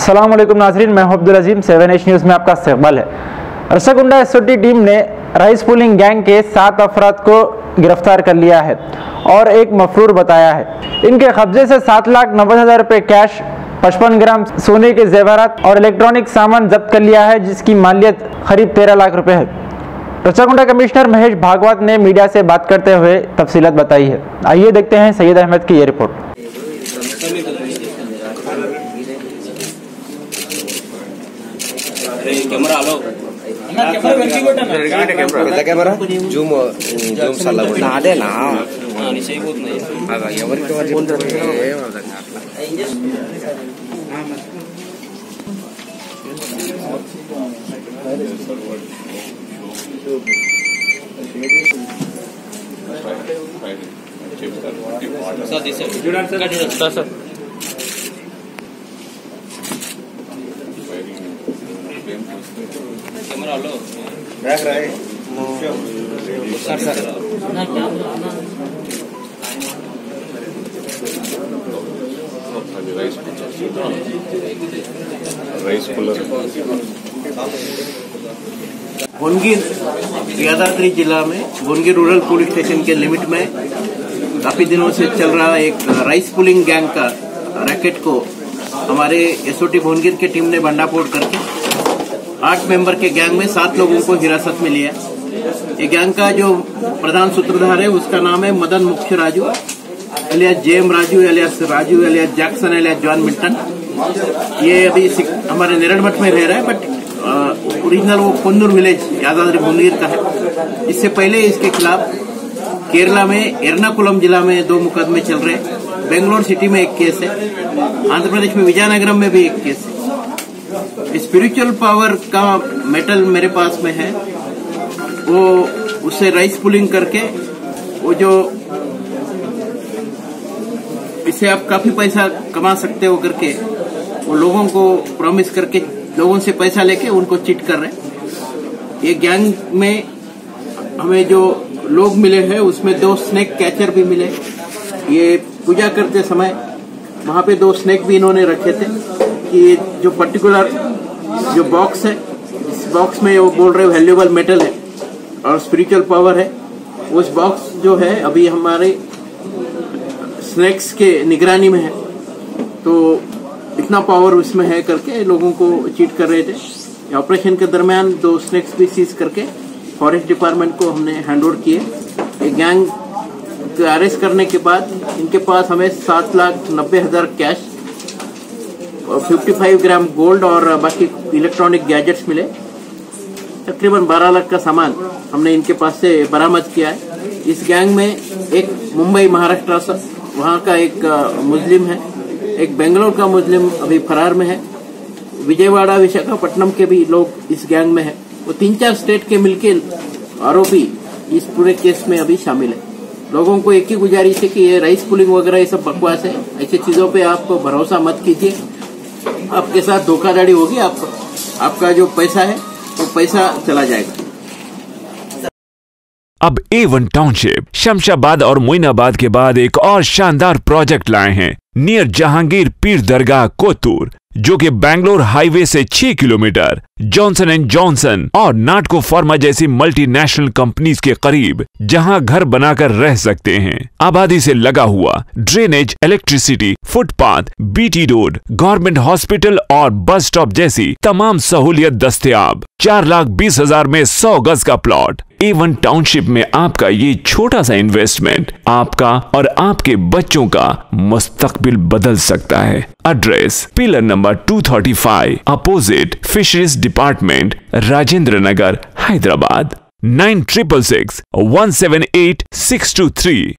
अस्सलाम वालेकुम नाज़रीन, मैं अब्दुल अजीम 7H न्यूज़ में आपका इस्तकबाल है। रसाकुंडा एसओटी टीम ने राइस पुलिंग गैंग के 7 अफराद को गिरफ्तार कर लिया है और एक मफरूर बताया है। इनके कब्जे से 7,90,000 रुपये कैश, 55 ग्राम सोने के जेवरात और इलेक्ट्रॉनिक सामान जब्त कर लिया है, जिसकी मालियत करीब 13 लाख रुपये है। रसाकुंडा कमिश्नर महेश भागवत ने मीडिया से बात करते हुए तफसीलात बताई है। आइए देखते हैं सैयद अहमद की ये रिपोर्ट। कैमरा लो कैमरा जूम साला అదేనా ఎవరికి సార్ कैमरा लो राइस कूलर भुवनगिर यादाद्री जिला में भुवनगिर रूरल पुलिस स्टेशन के लिमिट में काफी दिनों से चल रहा एक राइस पुलिंग गैंग का रैकेट को हमारे एसओटी भुवनगिर की टीम ने भंडाफोड़ करके 8 मेंबर के गैंग में 7 लोगों को हिरासत में लिया। ये गैंग का जो प्रधान सूत्रधार है उसका नाम है मदन मुख्य Raju alias Gem Raju alias Jackson alias John Milton. ये अभी हमारे नेरड़मठ में रह रहा है, बट ओरिजिनल वो कुन्नूर विलेज यादाद्री भुवनगिर का है। इससे पहले इसके खिलाफ केरला में एर्नाकुलम जिला में 2 मुकदमे चल रहे हैं। बेंगलोर सिटी में 1 केस है, आंध्र प्रदेश में विजयनगरम में भी 1 केस है। स्पिरिचुअल पावर का मेटल मेरे पास में है, वो उससे राइस पुलिंग करके वो जो इससे आप काफी पैसा कमा सकते हो करके वो लोगों को प्रॉमिस करके लोगों से पैसा लेके उनको चीट कर रहे हैं। ये गैंग में हमें जो लोग मिले हैं उसमें 2 स्नेक कैचर भी मिले। ये पूजा करते समय वहां पे 2 स्नेक भी इन्होंने रखे थे कि जो पर्टिकुलर जो बॉक्स है, इस बॉक्स में वो बोल रहे वैल्यूएबल मेटल है और स्पिरिचुअल पावर है। उस बॉक्स जो है अभी हमारे स्नेक्स के निगरानी में है, तो इतना पावर उसमें है करके लोगों को चीट कर रहे थे। ऑपरेशन के दरमियान 2 स्नेक्स भी सीज करके फॉरेस्ट डिपार्टमेंट को हमने हैंड ओवर किए। ये गैंग को अरेस्ट करने के बाद इनके पास हमें 7,90,000 कैश और 55 ग्राम गोल्ड और बाकी इलेक्ट्रॉनिक गैजेट्स मिले। तकरीबन 12 लाख का सामान हमने इनके पास से बरामद किया है। इस गैंग में एक मुंबई महाराष्ट्र से वहां का एक मुस्लिम है, एक बेंगलोर का मुस्लिम अभी फरार में है, विजयवाड़ा विशाखापट्टनम के भी लोग इस गैंग में है। वो 3-4 स्टेट के मिलके आरोपी इस पूरे केस में अभी शामिल है। लोगों को एक ही गुजारिश है कि ये राइस पुलिंग वगैरह ये सब बकवास है, ऐसी चीजों पे आप भरोसा मत कीजिए। आपके साथ धोखाधड़ी होगी, आपका जो पैसा है वो पैसा चला जाएगा। अब A1 टाउनशिप शमशाबाद और मोइनाबाद के बाद एक और शानदार प्रोजेक्ट लाए हैं नियर जहांगीर पीर दरगाह कोतूर, जो कि बैंगलोर हाईवे से 6 किलोमीटर जॉनसन एंड जॉनसन और नाटको फार्मा जैसी मल्टीनेशनल कंपनीज के करीब, जहां घर बनाकर रह सकते हैं। आबादी से लगा हुआ drainage, electricity, footpath, BT road, government hospital और बस स्टॉप जैसी तमाम सहूलियत दस्तयाब। 4,20,000 में 100 गज का प्लॉट। A1 टाउनशिप में आपका ये छोटा सा इन्वेस्टमेंट आपका और आपके बच्चों का मुस्तकबिल बदल सकता है। Address pillar number 235 opposite fisheries department, Rajendra Nagar, Hyderabad. 9666 178 623।